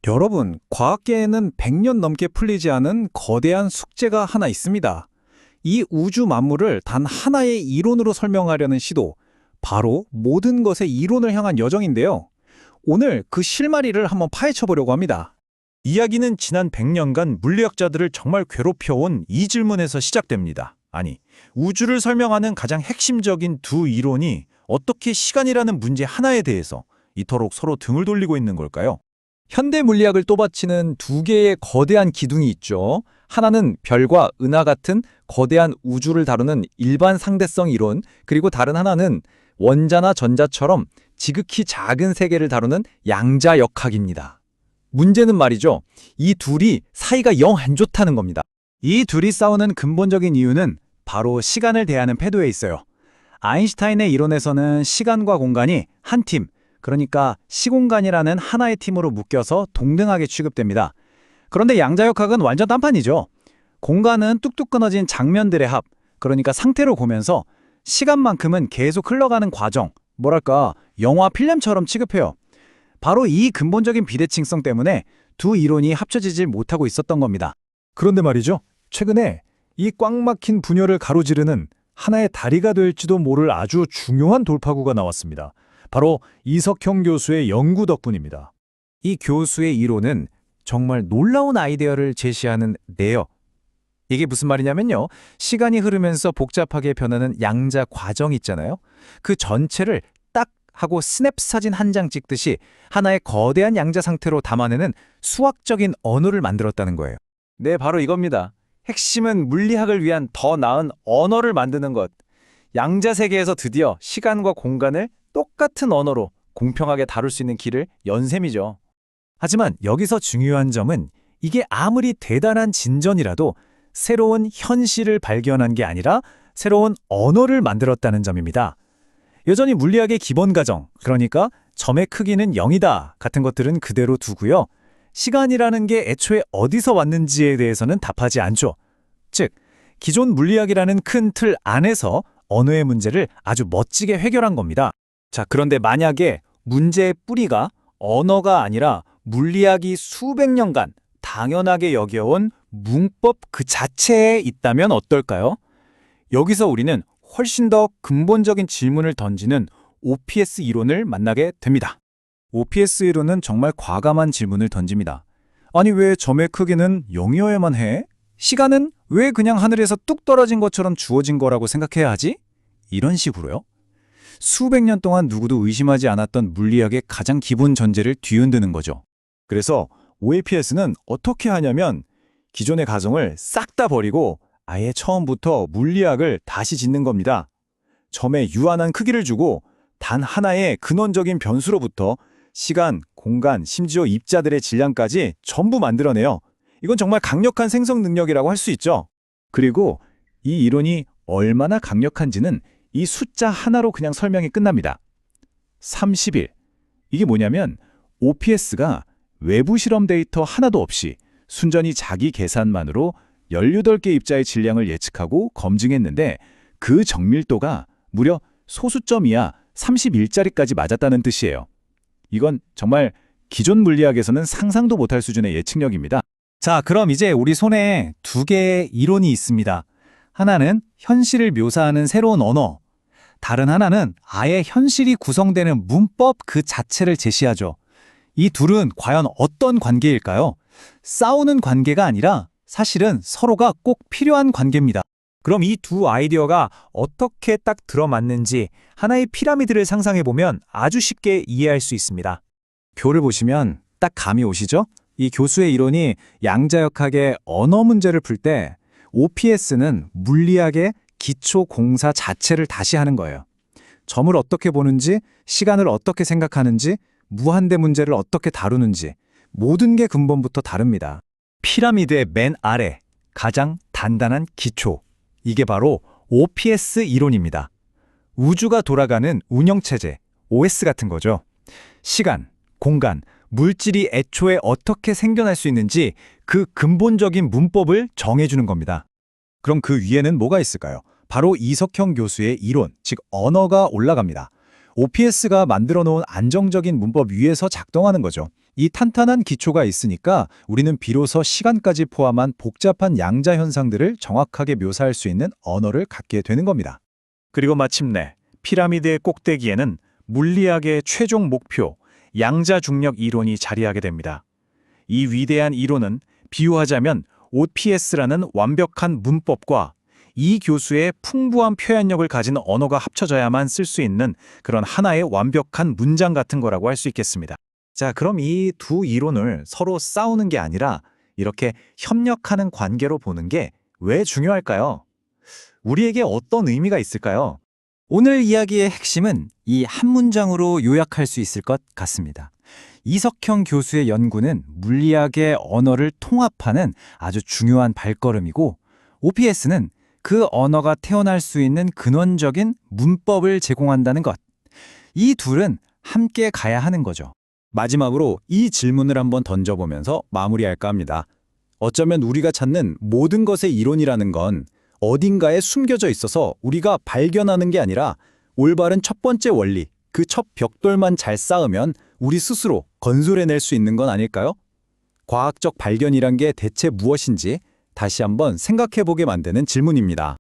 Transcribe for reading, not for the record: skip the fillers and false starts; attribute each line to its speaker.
Speaker 1: 여러분, 과학계에는 100년 넘게 풀리지 않은 거대한 숙제가 하나 있습니다. 이 우주 만물을 단 하나의 이론으로 설명하려는 시도, 바로 모든 것의 이론을 향한 여정인데요. 오늘 그 실마리를 한번 파헤쳐 보려고 합니다.
Speaker 2: 이야기는 지난 100년간 물리학자들을 정말 괴롭혀온 이 질문에서 시작됩니다. 아니, 우주를 설명하는 가장 핵심적인 두 이론이 어떻게 시간이라는 문제 하나에 대해서 이토록 서로 등을 돌리고 있는 걸까요?
Speaker 1: 현대 물리학을 또받치는 두 개의 거대한 기둥이 있죠. 하나는 별과 은하 같은 거대한 우주를 다루는 일반 상대성 이론, 그리고 다른 하나는 원자나 전자처럼 지극히 작은 세계를 다루는 양자역학입니다. 문제는 말이죠. 이 둘이 사이가 영 안 좋다는 겁니다. 이 둘이 싸우는 근본적인 이유는 바로 시간을 대하는 태도에 있어요. 아인슈타인의 이론에서는 시간과 공간이 한 팀, 그러니까 시공간이라는 하나의 팀으로 묶여서 동등하게 취급됩니다. 그런데 양자역학은 완전 딴판이죠. 공간은 뚝뚝 끊어진 장면들의 합, 그러니까 상태로 보면서 시간만큼은 계속 흘러가는 과정, 뭐랄까 영화 필름처럼 취급해요. 바로 이 근본적인 비대칭성 때문에 두 이론이 합쳐지질 못하고 있었던 겁니다.
Speaker 3: 그런데 말이죠. 최근에 이 꽉 막힌 분열을 가로지르는 하나의 다리가 될지도 모를 아주 중요한 돌파구가 나왔습니다. 바로 이석형 교수의 연구 덕분입니다.
Speaker 1: 이 교수의 이론은 정말 놀라운 아이디어를 제시하는데요. 이게 무슨 말이냐면요. 시간이 흐르면서 복잡하게 변하는 양자 과정 있잖아요. 그 전체를 딱 하고 스냅 사진 한 장 찍듯이 하나의 거대한 양자 상태로 담아내는 수학적인 언어를 만들었다는 거예요. 네, 바로 이겁니다. 핵심은 물리학을 위한 더 나은 언어를 만드는 것. 양자 세계에서 드디어 시간과 공간을 똑같은 언어로 공평하게 다룰 수 있는 길을 연 셈이죠.
Speaker 3: 하지만 여기서 중요한 점은 이게 아무리 대단한 진전이라도 새로운 현실을 발견한 게 아니라 새로운 언어를 만들었다는 점입니다. 여전히 물리학의 기본 가정, 그러니까 점의 크기는 0이다 같은 것들은 그대로 두고요. 시간이라는 게 애초에 어디서 왔는지에 대해서는 답하지 않죠. 즉, 기존 물리학이라는 큰 틀 안에서 언어의 문제를 아주 멋지게 해결한 겁니다.
Speaker 1: 자, 그런데 만약에 문제의 뿌리가 언어가 아니라 물리학이 수백 년간 당연하게 여겨온 문법 그 자체에 있다면 어떨까요? 여기서 우리는 훨씬 더 근본적인 질문을 던지는 OPS 이론을 만나게 됩니다.
Speaker 3: OPS 이론은 정말 과감한 질문을 던집니다. 아니 왜 점의 크기는 0이어야만 해? 시간은 왜 그냥 하늘에서 뚝 떨어진 것처럼 주어진 거라고 생각해야 하지? 이런 식으로요. 수백 년 동안 누구도 의심하지 않았던 물리학의 가장 기본 전제를 뒤흔드는 거죠.
Speaker 2: 그래서 OAPS는 어떻게 하냐면 기존의 가정을 싹 다 버리고 아예 처음부터 물리학을 다시 짓는 겁니다. 점에 유한한 크기를 주고 단 하나의 근원적인 변수로부터 시간, 공간, 심지어 입자들의 질량까지 전부 만들어내요. 이건 정말 강력한 생성 능력이라고 할 수 있죠. 그리고 이 이론이 얼마나 강력한지는 이 숫자 하나로 그냥 설명이 끝납니다. 30일. 이게 뭐냐면 OPS가 외부 실험 데이터 하나도 없이 순전히 자기 계산만으로 18개 입자의 질량을 예측하고 검증했는데 그 정밀도가 무려 소수점 이하 31짜리까지 맞았다는 뜻이에요. 이건 정말 기존 물리학에서는 상상도 못할 수준의 예측력입니다.
Speaker 3: 자, 그럼 이제 우리 손에 두 개의 이론이 있습니다. 하나는 현실을 묘사하는 새로운 언어, 다른 하나는 아예 현실이 구성되는 문법 그 자체를 제시하죠. 이 둘은 과연 어떤 관계일까요? 싸우는 관계가 아니라 사실은 서로가 꼭 필요한 관계입니다.
Speaker 2: 그럼 이 두 아이디어가 어떻게 딱 들어맞는지 하나의 피라미드를 상상해보면 아주 쉽게 이해할 수 있습니다.
Speaker 3: 표를 보시면 딱 감이 오시죠? 이 교수의 이론이 양자역학의 언어 문제를 풀 때 OPS는 물리학의 기초 공사 자체를 다시 하는 거예요. 점을 어떻게 보는지, 시간을 어떻게 생각하는지, 무한대 문제를 어떻게 다루는지 모든 게 근본부터 다릅니다. 피라미드의 맨 아래, 가장 단단한 기초. 이게 바로 OPS 이론입니다. 우주가 돌아가는 운영체제, OS 같은 거죠. 시간, 공간, 물질이 애초에 어떻게 생겨날 수 있는지 그 근본적인 문법을 정해주는 겁니다. 그럼 그 위에는 뭐가 있을까요? 바로 이석형 교수의 이론, 즉 언어가 올라갑니다. OPS가 만들어 놓은 안정적인 문법 위에서 작동하는 거죠. 이 탄탄한 기초가 있으니까 우리는 비로소 시간까지 포함한 복잡한 양자 현상들을 정확하게 묘사할 수 있는 언어를 갖게 되는 겁니다.
Speaker 2: 그리고 마침내 피라미드의 꼭대기에는 물리학의 최종 목표, 양자 중력 이론이 자리하게 됩니다. 이 위대한 이론은 비유하자면 OPS라는 완벽한 문법과 이 교수의 풍부한 표현력을 가진 언어가 합쳐져야만 쓸 수 있는 그런 하나의 완벽한 문장 같은 거라고 할 수 있겠습니다. 자, 그럼 이 두 이론을 서로 싸우는 게 아니라 이렇게 협력하는 관계로 보는 게 왜 중요할까요? 우리에게 어떤 의미가 있을까요?
Speaker 1: 오늘 이야기의 핵심은 이 한 문장으로 요약할 수 있을 것 같습니다. 이석형 교수의 연구는 물리학의 언어를 통합하는 아주 중요한 발걸음이고, OPS는 그 언어가 태어날 수 있는 근원적인 문법을 제공한다는 것. 이 둘은 함께 가야 하는 거죠.
Speaker 3: 마지막으로 이 질문을 한번 던져보면서 마무리할까 합니다. 어쩌면 우리가 찾는 모든 것의 이론이라는 건 어딘가에 숨겨져 있어서 우리가 발견하는 게 아니라 올바른 첫 번째 원리, 그 첫 벽돌만 잘 쌓으면 우리 스스로 건설해낼 수 있는 건 아닐까요? 과학적 발견이란 게 대체 무엇인지 다시 한번 생각해보게 만드는 질문입니다.